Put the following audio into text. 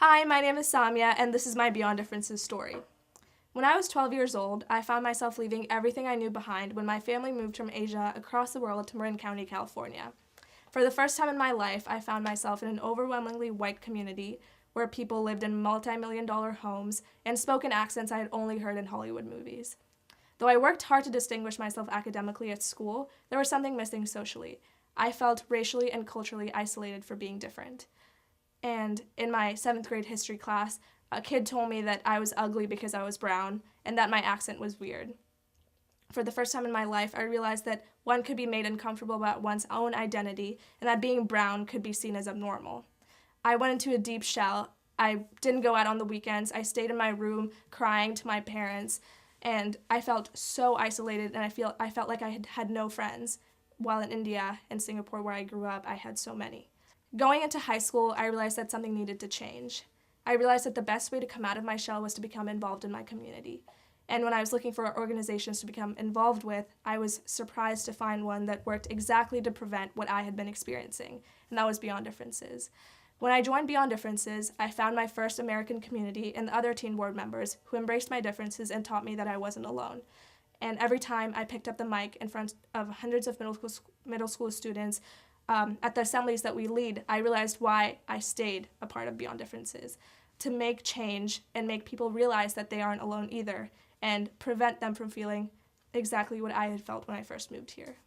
Hi, my name is Saamya, and this is my Beyond Differences story. When I was 12 years old, I found myself leaving everything I knew behind when my family moved from Asia across the world to Marin County, California. For the first time in my life, I found myself in an overwhelmingly white community where people lived in multi-million-dollar homes and spoke in accents I had only heard in Hollywood movies. Though I worked hard to distinguish myself academically at school, there was something missing socially. I felt racially and culturally isolated for being different. And in my 7th grade history class, a kid told me that I was ugly because I was brown and that my accent was weird. For the first time in my life, I realized that one could be made uncomfortable about one's own identity and that being brown could be seen as abnormal. I went into a deep shell. I didn't go out on the weekends. I stayed in my room crying to my parents, and I felt so isolated, and I felt like I had no friends. While in India and Singapore, where I grew up, I had so many. Going into high school, I realized that something needed to change. I realized that the best way to come out of my shell was to become involved in my community. And when I was looking for organizations to become involved with, I was surprised to find one that worked exactly to prevent what I had been experiencing, and that was Beyond Differences. When I joined Beyond Differences, I found my first American community and the other teen board members who embraced my differences and taught me that I wasn't alone. And every time I picked up the mic in front of hundreds of middle school students, at the assemblies that we lead, I realized why I stayed a part of Beyond Differences, to make change and make people realize that they aren't alone either, and prevent them from feeling exactly what I had felt when I first moved here.